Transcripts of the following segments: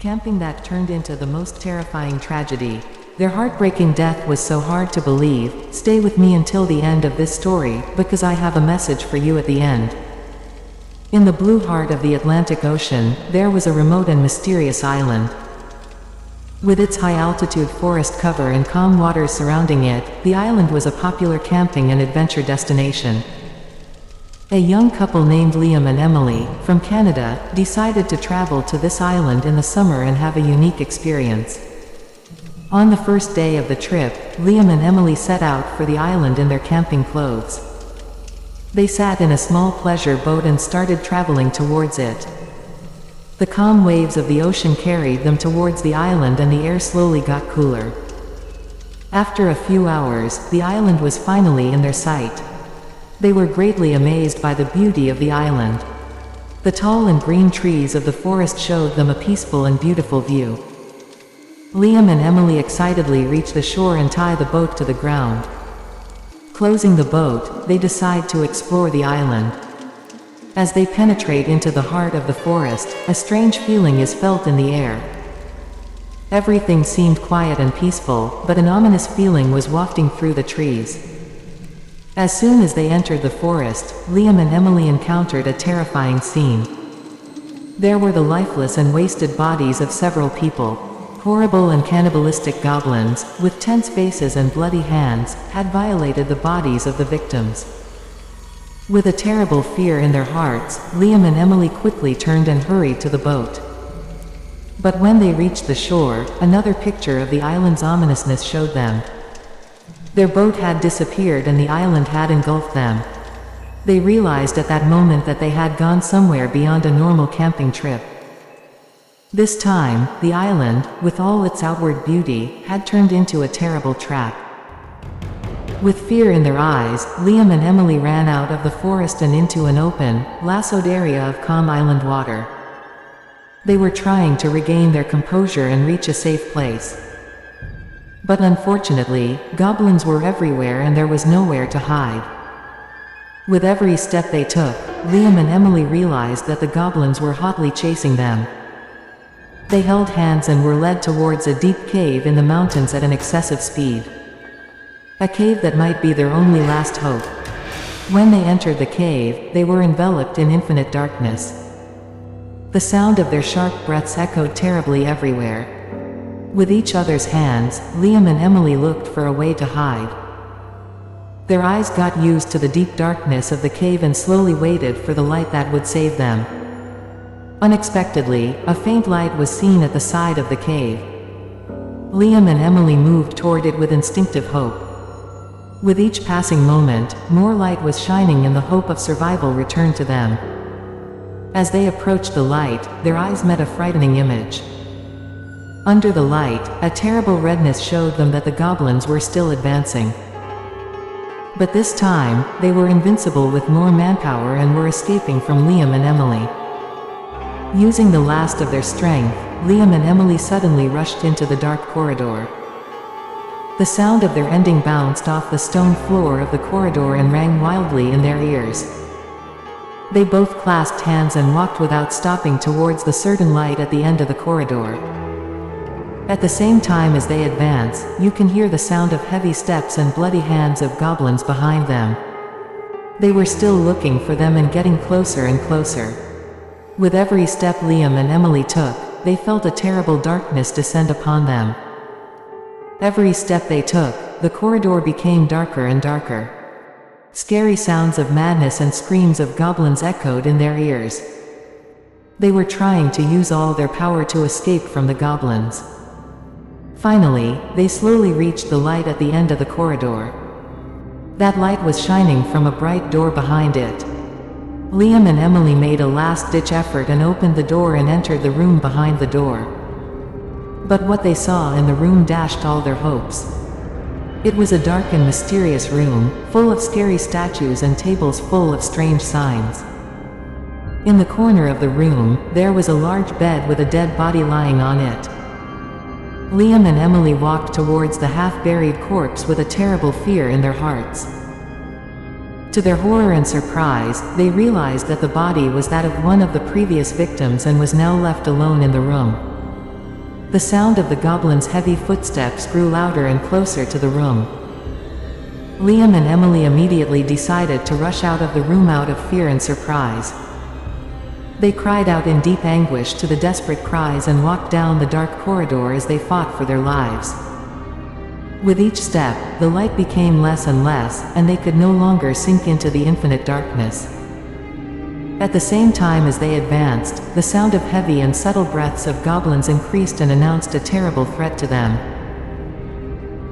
camping that turned into the most terrifying tragedy. Their heartbreaking death was so hard to believe. Stay with me until the end of this story, because I have a message for you at the end. In the blue heart of the Atlantic Ocean, there was a remote and mysterious island. With its high-altitude forest cover and calm waters surrounding it, the island was a popular camping and adventure destination. A young couple named Liam and Emily, from Canada, decided to travel to this island in the summer and have a unique experience. On the first day of the trip, Liam and Emily set out for the island in their camping clothes. They sat in a small pleasure boat and started traveling towards it. The calm waves of the ocean carried them towards the island and the air slowly got cooler. After a few hours, the island was finally in their sight. They were greatly amazed by the beauty of the island. The tall and green trees of the forest showed them a peaceful and beautiful view. Liam and Emily excitedly reach the shore and tie the boat to the ground. Closing the boat, they decide to explore the island. As they penetrate into the heart of the forest, a strange feeling is felt in the air. Everything seemed quiet and peaceful, but an ominous feeling was wafting through the trees. As soon as they entered the forest, Liam and Emily encountered a terrifying scene. There were the lifeless and wasted bodies of several people. Horrible and cannibalistic goblins, with tense faces and bloody hands, had violated the bodies of the victims. With a terrible fear in their hearts, Liam and Emily quickly turned and hurried to the boat. But when they reached the shore, another picture of the island's ominousness showed them. Their boat had disappeared and the island had engulfed them. They realized at that moment that they had gone somewhere beyond a normal camping trip. This time, the island, with all its outward beauty, had turned into a terrible trap. With fear in their eyes, Liam and Emily ran out of the forest and into an open, lassoed area of calm island water. They were trying to regain their composure and reach a safe place. But unfortunately, goblins were everywhere and there was nowhere to hide. With every step they took, Liam and Emily realized that the goblins were hotly chasing them. They held hands and were led towards a deep cave in the mountains at an excessive speed. A cave that might be their only last hope. When they entered the cave, they were enveloped in infinite darkness. The sound of their sharp breaths echoed terribly everywhere. With each other's hands, Liam and Emily looked for a way to hide. Their eyes got used to the deep darkness of the cave and slowly waited for the light that would save them. Unexpectedly, a faint light was seen at the side of the cave. Liam and Emily moved toward it with instinctive hope. With each passing moment, more light was shining and the hope of survival returned to them. As they approached the light, their eyes met a frightening image. Under the light, a terrible redness showed them that the goblins were still advancing. But this time, they were invincible with more manpower and were escaping from Liam and Emily. Using the last of their strength, Liam and Emily suddenly rushed into the dark corridor. The sound of their ending bounced off the stone floor of the corridor and rang wildly in their ears. They both clasped hands and walked without stopping towards the certain light at the end of the corridor. At the same time as they advance, you can hear the sound of heavy steps and bloody hands of goblins behind them. They were still looking for them and getting closer and closer. With every step Liam and Emily took, they felt a terrible darkness descend upon them. Every step they took, the corridor became darker and darker. Scary sounds of madness and screams of goblins echoed in their ears. They were trying to use all their power to escape from the goblins. Finally, they slowly reached the light at the end of the corridor. That light was shining from a bright door behind it. Liam and Emily made a last-ditch effort and opened the door and entered the room behind the door. But what they saw in the room dashed all their hopes. It was a dark and mysterious room, full of scary statues and tables full of strange signs. In the corner of the room, there was a large bed with a dead body lying on it. Liam and Emily walked towards the half-buried corpse with a terrible fear in their hearts. To their horror and surprise, they realized that the body was that of one of the previous victims and was now left alone in the room. The sound of the goblin's heavy footsteps grew louder and closer to the room. Liam and Emily immediately decided to rush out of the room out of fear and surprise. They cried out in deep anguish to the desperate cries and walked down the dark corridor as they fought for their lives. With each step, the light became less and less, and they could no longer sink into the infinite darkness. At the same time as they advanced, the sound of heavy and subtle breaths of goblins increased and announced a terrible threat to them.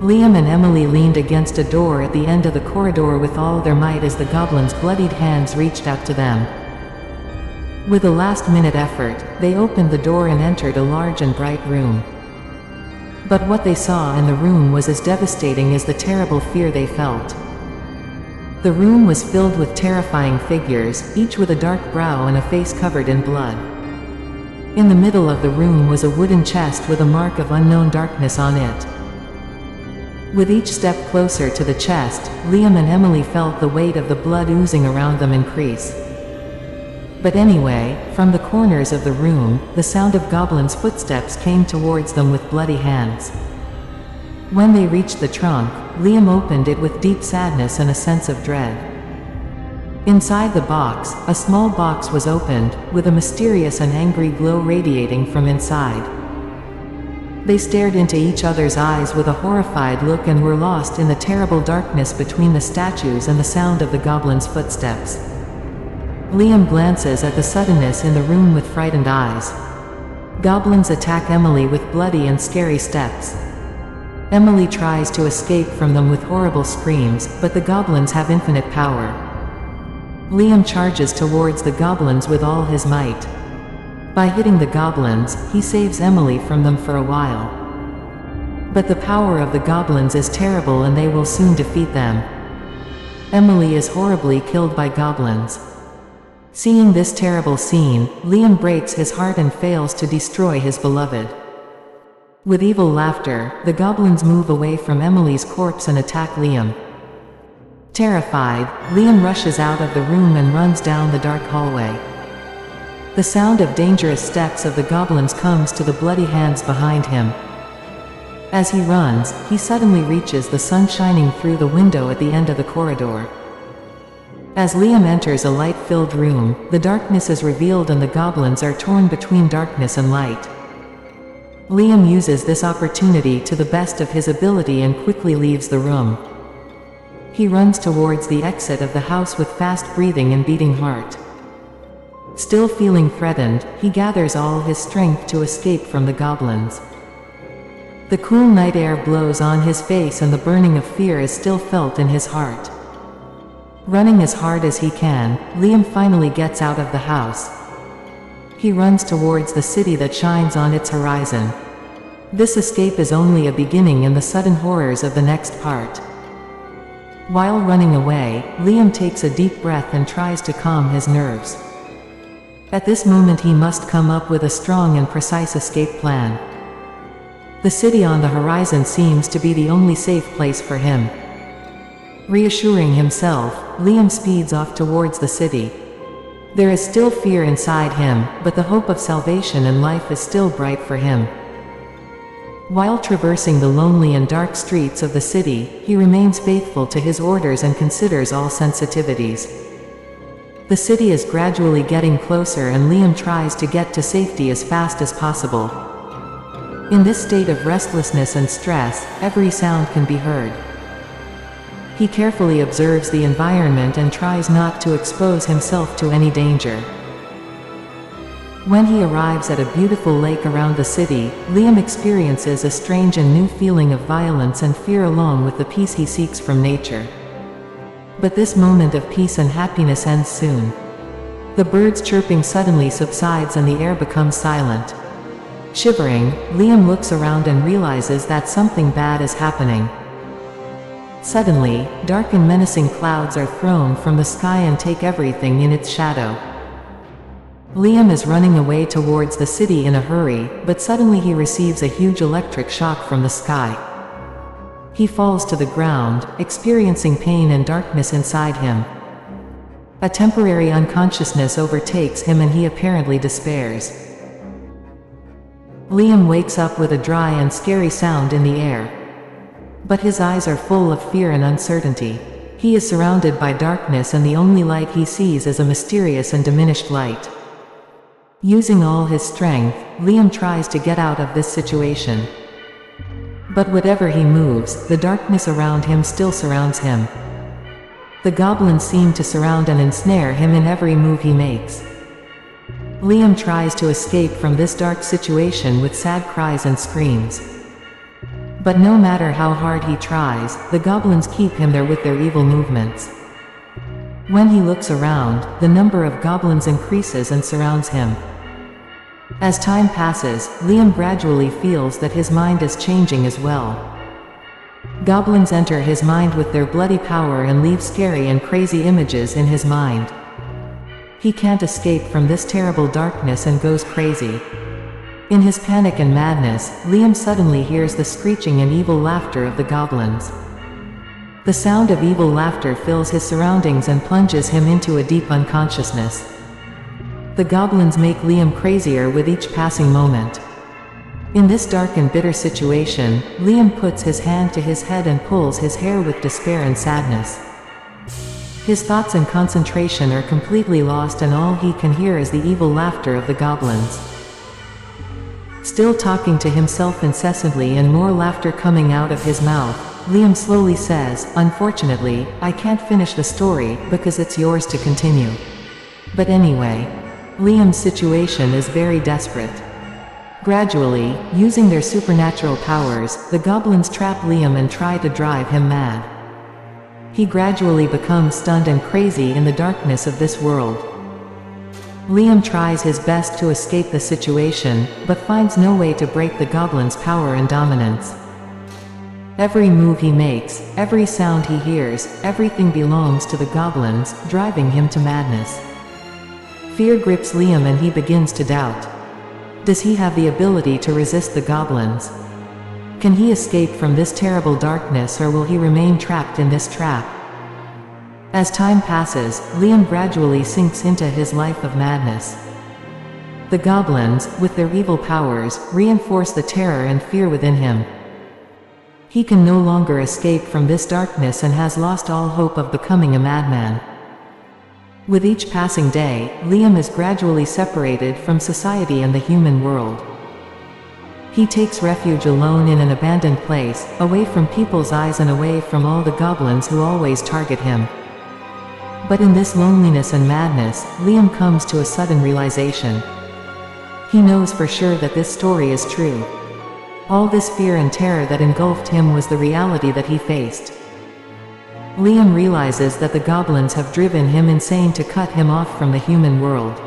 Liam and Emily leaned against a door at the end of the corridor with all their might as the goblins' bloodied hands reached out to them. With a last-minute effort, they opened the door and entered a large and bright room. But what they saw in the room was as devastating as the terrible fear they felt. The room was filled with terrifying figures, each with a dark brow and a face covered in blood. In the middle of the room was a wooden chest with a mark of unknown darkness on it. With each step closer to the chest, Liam and Emily felt the weight of the blood oozing around them increase. But anyway, from the corners of the room, the sound of goblins' footsteps came towards them with bloody hands. When they reached the trunk, Liam opened it with deep sadness and a sense of dread. Inside the box, a small box was opened, with a mysterious and angry glow radiating from inside. They stared into each other's eyes with a horrified look and were lost in the terrible darkness between the statues and the sound of the goblins' footsteps. Liam glances at the suddenness in the room with frightened eyes. Goblins attack Emily with bloody and scary steps. Emily tries to escape from them with horrible screams, but the goblins have infinite power. Liam charges towards the goblins with all his might. By hitting the goblins, he saves Emily from them for a while. But the power of the goblins is terrible and they will soon defeat them. Emily is horribly killed by goblins. Seeing this terrible scene, Liam breaks his heart and fails to destroy his beloved. With evil laughter, the goblins move away from Emily's corpse and attack Liam. Terrified, Liam rushes out of the room and runs down the dark hallway. The sound of dangerous steps of the goblins comes to the bloody hands behind him. As he runs, he suddenly reaches the sun shining through the window at the end of the corridor. As Liam enters a light-filled room, the darkness is revealed and the goblins are torn between darkness and light. Liam uses this opportunity to the best of his ability and quickly leaves the room. He runs towards the exit of the house with fast breathing and beating heart. Still feeling threatened, he gathers all his strength to escape from the goblins. The cool night air blows on his face and the burning of fear is still felt in his heart. Running as hard as he can, Liam finally gets out of the house. He runs towards the city that shines on its horizon. This escape is only a beginning in the sudden horrors of the next part. While running away, Liam takes a deep breath and tries to calm his nerves. At this moment he must come up with a strong and precise escape plan. The city on the horizon seems to be the only safe place for him. Reassuring himself, Liam speeds off towards the city. There is still fear inside him, but the hope of salvation and life is still bright for him. While traversing the lonely and dark streets of the city, he remains faithful to his orders and considers all sensitivities. The city is gradually getting closer and Liam tries to get to safety as fast as possible. In this state of restlessness and stress, every sound can be heard. He carefully observes the environment and tries not to expose himself to any danger. When he arrives at a beautiful lake around the city, Liam experiences a strange and new feeling of violence and fear along with the peace he seeks from nature. But this moment of peace and happiness ends soon. The birds' chirping suddenly subsides and the air becomes silent. Shivering, Liam looks around and realizes that something bad is happening. Suddenly, dark and menacing clouds are thrown from the sky and take everything in its shadow. Liam is running away towards the city in a hurry, but suddenly he receives a huge electric shock from the sky. He falls to the ground, experiencing pain and darkness inside him. A temporary unconsciousness overtakes him and he apparently despairs. Liam wakes up with a dry and scary sound in the air. But his eyes are full of fear and uncertainty. He is surrounded by darkness and the only light he sees is a mysterious and diminished light. Using all his strength, Liam tries to get out of this situation. But whatever he moves, the darkness around him still surrounds him. The goblins seem to surround and ensnare him in every move he makes. Liam tries to escape from this dark situation with sad cries and screams. But no matter how hard he tries, the goblins keep him there with their evil movements. When he looks around, the number of goblins increases and surrounds him. As time passes, Liam gradually feels that his mind is changing as well. Goblins enter his mind with their bloody power and leave scary and crazy images in his mind. He can't escape from this terrible darkness and goes crazy. In his panic and madness, Liam suddenly hears the screeching and evil laughter of the goblins. The sound of evil laughter fills his surroundings and plunges him into a deep unconsciousness. The goblins make Liam crazier with each passing moment. In this dark and bitter situation, Liam puts his hand to his head and pulls his hair with despair and sadness. His thoughts and concentration are completely lost and all he can hear is the evil laughter of the goblins. Still talking to himself incessantly and more laughter coming out of his mouth, Liam slowly says, "Unfortunately, I can't finish the story, because it's yours to continue." But anyway, Liam's situation is very desperate. Gradually, using their supernatural powers, the goblins trap Liam and try to drive him mad. He gradually becomes stunned and crazy in the darkness of this world. Liam tries his best to escape the situation, but finds no way to break the goblins' power and dominance. Every move he makes, every sound he hears, everything belongs to the goblins, driving him to madness. Fear grips Liam and he begins to doubt. Does he have the ability to resist the goblins? Can he escape from this terrible darkness or will he remain trapped in this trap? As time passes, Liam gradually sinks into his life of madness. The goblins, with their evil powers, reinforce the terror and fear within him. He can no longer escape from this darkness and has lost all hope of becoming a madman. With each passing day, Liam is gradually separated from society and the human world. He takes refuge alone in an abandoned place, away from people's eyes and away from all the goblins who always target him. But in this loneliness and madness, Liam comes to a sudden realization. He knows for sure that this story is true. All this fear and terror that engulfed him was the reality that he faced. Liam realizes that the goblins have driven him insane to cut him off from the human world.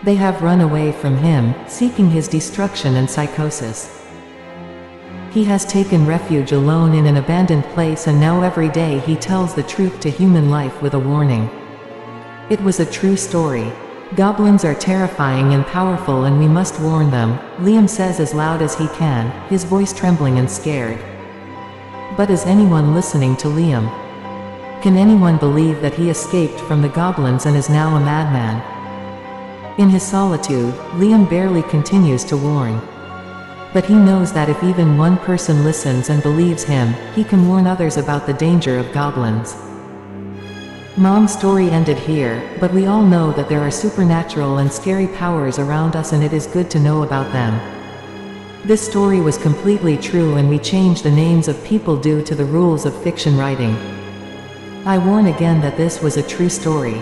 They have run away from him, seeking his destruction and psychosis. He has taken refuge alone in an abandoned place and now every day he tells the truth to human life with a warning. It was a true story. Goblins are terrifying and powerful and we must warn them, Liam says as loud as he can, his voice trembling and scared. But is anyone listening to Liam? Can anyone believe that he escaped from the goblins and is now a madman? In his solitude, Liam barely continues to warn. But he knows that if even one person listens and believes him, he can warn others about the danger of goblins. Mom's story ended here, but we all know that there are supernatural and scary powers around us and it is good to know about them. This story was completely true and we changed the names of people due to the rules of fiction writing. I warn again that this was a true story.